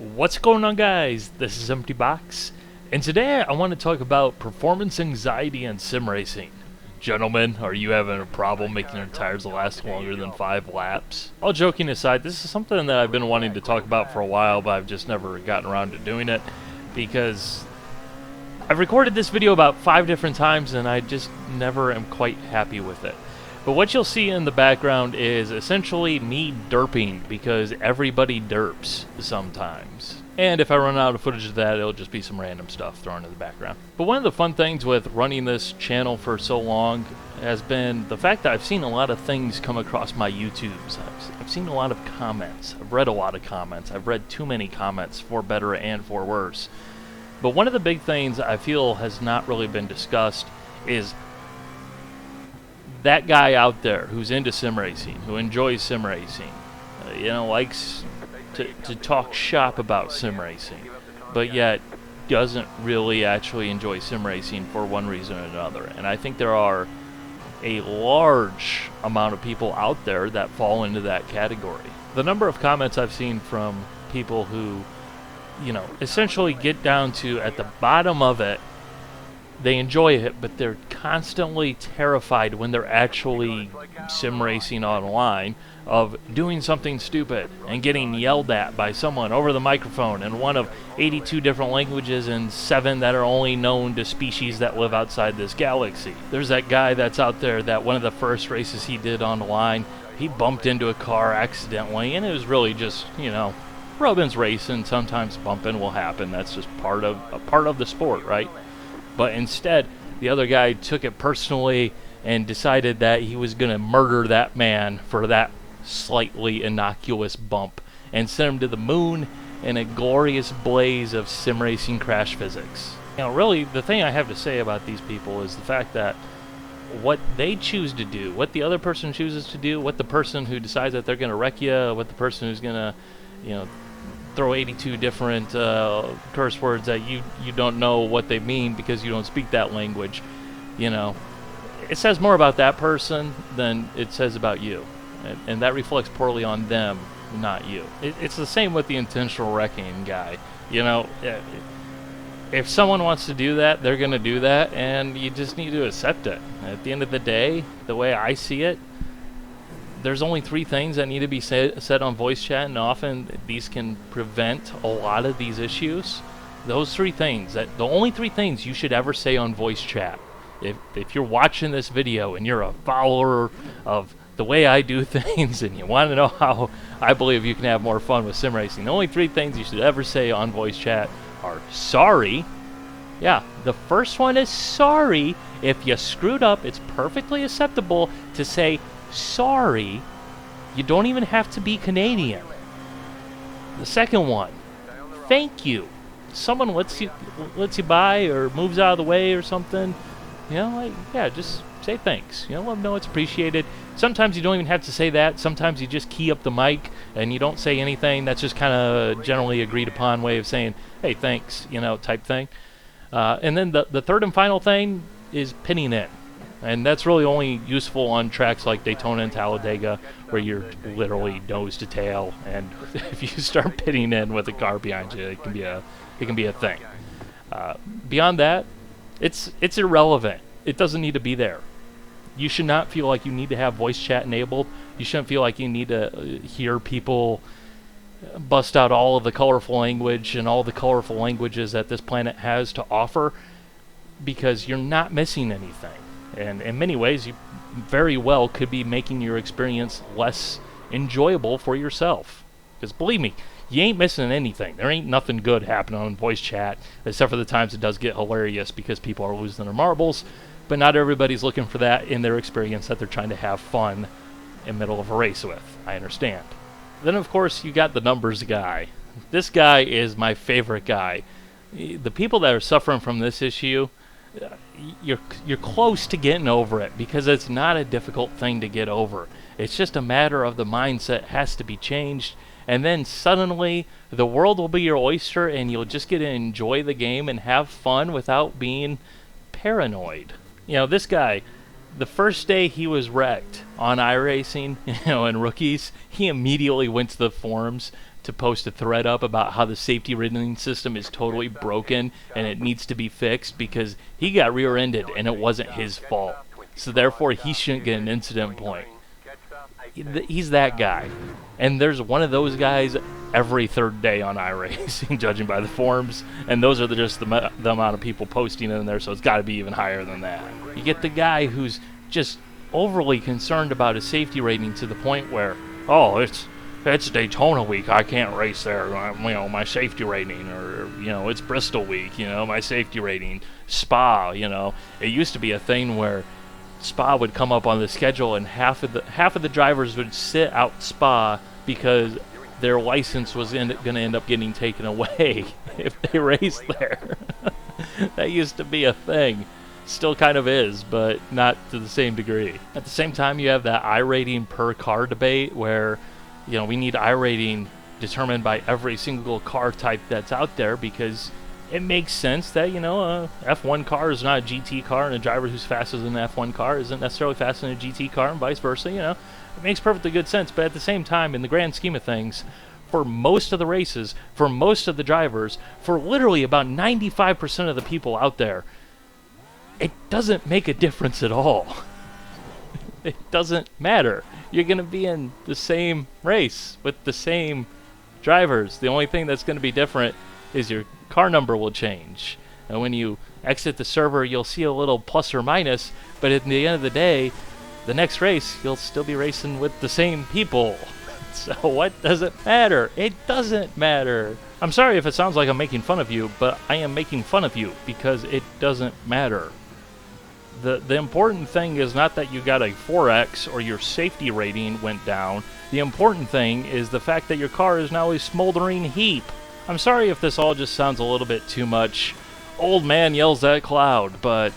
What's going on, guys? This is Empty Box, and today I want to talk about performance anxiety and sim racing. Gentlemen, are you having a problem making your tires last longer than 5 laps? All joking aside, this is something that I've been wanting to talk about for a while, but I've just never gotten around to doing it because I've recorded this video about 5 different times and I just never am quite happy with it. But what you'll see in the background is essentially me derping because everybody derps sometimes. And if I run out of footage of that, it'll just be some random stuff thrown in the background. But one of the fun things with running this channel for so long has been the fact that I've seen a lot of things come across my YouTubes. I've seen a lot of comments. I've read a lot of comments. I've read too many comments, for better and for worse. But one of the big things I feel has not really been discussed is that guy out there who's into sim racing, who enjoys sim racing, likes to talk shop about sim racing, but yet doesn't really actually enjoy sim racing for one reason or another. And I think there are a large amount of people out there that fall into that category. The number of comments I've seen from people who, essentially get down to at the bottom of it, they enjoy it, but they're constantly terrified when they're actually sim racing online of doing something stupid and getting yelled at by someone over the microphone in one of 82 different languages and 7 that are only known to species that live outside this galaxy. There's that guy that's out there that one of the first races he did online, he bumped into a car accidentally, and it was really just, Robin's racing, sometimes bumping will happen. That's just part of the sport, right? But instead, the other guy took it personally and decided that he was going to murder that man for that slightly innocuous bump and send him to the moon in a glorious blaze of sim racing crash physics. Really, the thing I have to say about these people is the fact that what they choose to do, what the other person chooses to do, what the person who decides that they're going to wreck you, what the person who's going to, throw 82 different curse words that you don't know what they mean because you don't speak that language, it says more about that person than it says about you. And that reflects poorly on them, not you. It's the same with the intentional wrecking guy. If someone wants to do that, they're going to do that, and you just need to accept it. At the end of the day, the way I see it, there's only 3 things that need to be said on voice chat, and often these can prevent a lot of these issues. Those 3 things, the only 3 things you should ever say on voice chat. If you're watching this video and you're a follower of the way I do things and you want to know how I believe you can have more fun with sim racing, the only 3 things you should ever say on voice chat are sorry. Yeah, the first one is sorry. If you screwed up, it's perfectly acceptable to say sorry. You don't even have to be Canadian. The second one, thank you. Someone lets you by or moves out of the way or something, just say thanks. Let them know it's appreciated. Sometimes you don't even have to say that. Sometimes you just key up the mic and you don't say anything. That's just kind of generally agreed upon way of saying, hey, thanks, type thing. And then the third and final thing is pinning in. And that's really only useful on tracks like Daytona and Talladega, where you're literally nose to tail, and if you start pitting in with a car behind you, it can be a thing. Beyond that, it's irrelevant. It doesn't need to be there. You should not feel like you need to have voice chat enabled. You shouldn't feel like you need to hear people bust out all of the colorful language and all the colorful languages that this planet has to offer, because you're not missing anything. And in many ways, you very well could be making your experience less enjoyable for yourself. Because believe me, you ain't missing anything. There ain't nothing good happening on voice chat, except for the times it does get hilarious because people are losing their marbles. But not everybody's looking for that in their experience that they're trying to have fun in the middle of a race with. I understand. Then, of course, you got the numbers guy. This guy is my favorite guy. The people that are suffering from this issue, you're close to getting over it because it's not a difficult thing to get over. It's just a matter of the mindset has to be changed, and then suddenly the world will be your oyster and you'll just get to enjoy the game and have fun without being paranoid. This guy, the first day he was wrecked on iRacing, and rookies, he immediately went to the forums to post a thread up about how the safety rating system is totally broken and it needs to be fixed because he got rear-ended and it wasn't his fault. So therefore, he shouldn't get an incident point. He's that guy. And there's one of those guys every third day on iRacing, judging by the forums. And those are just the amount of people posting in there, so it's got to be even higher than that. You get the guy who's just overly concerned about his safety rating to the point where, oh, it's Daytona week, I can't race there, my safety rating, or, it's Bristol week, my safety rating, Spa, It used to be a thing where Spa would come up on the schedule and half of the drivers would sit out Spa because their license was going to end up getting taken away if they raced there. That used to be a thing. Still kind of is, but not to the same degree. At the same time, you have that iRating per car debate where we need iRating determined by every single car type that's out there because it makes sense that, a F1 car is not a GT car and a driver who's faster than an F1 car isn't necessarily faster than a GT car and vice versa, It makes perfectly good sense, but at the same time, in the grand scheme of things, for most of the races, for most of the drivers, for literally about 95% of the people out there, it doesn't make a difference at all. It doesn't matter. You're going to be in the same race with the same drivers. The only thing that's going to be different is your car number will change. And when you exit the server, you'll see a little plus or minus, but at the end of the day, the next race, you'll still be racing with the same people. So what does it matter? It doesn't matter. I'm sorry if it sounds like I'm making fun of you, but I am making fun of you because it doesn't matter. The important thing is not that you got a 4X or your safety rating went down. The important thing is the fact that your car is now a smoldering heap. I'm sorry if this all just sounds a little bit too much old man yells at cloud, but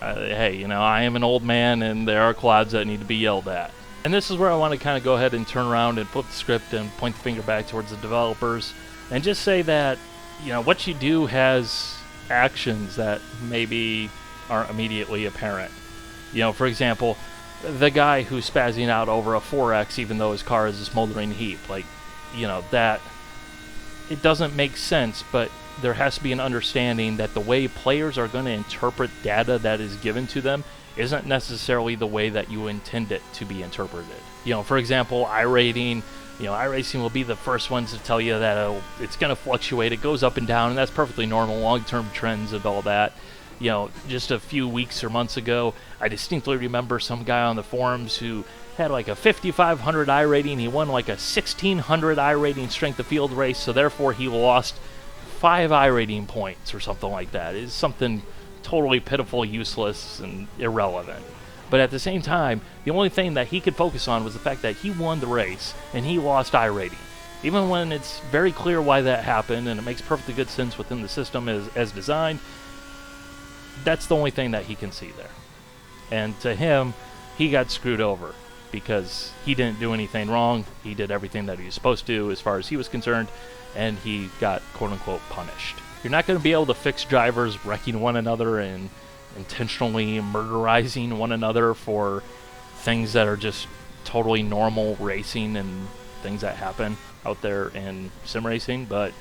hey, I am an old man and there are clouds that need to be yelled at. And this is where I want to kind of go ahead and turn around and flip the script and point the finger back towards the developers and just say that, what you do has actions that maybe aren't immediately apparent. For example, the guy who's spazzing out over a 4X even though his car is a smoldering heap, that it doesn't make sense, but there has to be an understanding that the way players are going to interpret data that is given to them isn't necessarily the way that you intend it to be interpreted. For example, iRating, iRacing will be the first ones to tell you that it's going to fluctuate, it goes up and down, and that's perfectly normal, long-term trends and all that. Just a few weeks or months ago, I distinctly remember some guy on the forums who had like a 5,500 iRating. He won like a 1,600 iRating strength of field race, so therefore he lost 5 iRating points or something like that. It's something totally pitiful, useless, and irrelevant. But at the same time, the only thing that he could focus on was the fact that he won the race and he lost iRating. Even when it's very clear why that happened and it makes perfectly good sense within the system as designed, that's the only thing that he can see there. And to him, he got screwed over because he didn't do anything wrong. He did everything that he was supposed to as far as he was concerned, and he got quote-unquote punished. You're not going to be able to fix drivers wrecking one another and intentionally murderizing one another for things that are just totally normal racing and things that happen out there in sim racing, but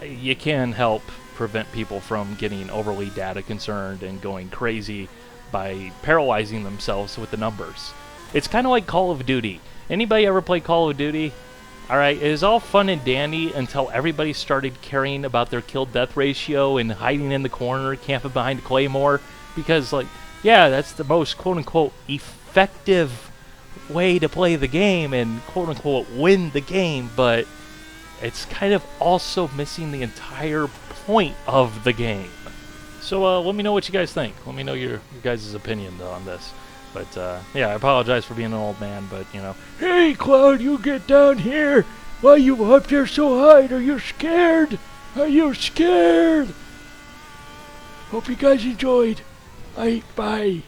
you can help prevent people from getting overly data concerned and going crazy by paralyzing themselves with the numbers. It's kind of like Call of Duty. Anybody ever play Call of Duty? Alright, it was all fun and dandy until everybody started caring about their kill-death ratio and hiding in the corner, camping behind a claymore, because, yeah, that's the most quote-unquote effective way to play the game and quote-unquote win the game, but it's kind of also missing the entire point of the game. So let me know what you guys think. Let me know your guys' opinion on this. But yeah, I apologize for being an old man, but Hey Cloud, you get down here! Why you up there so high? Are you scared? Are you scared? Hope you guys enjoyed. Bye.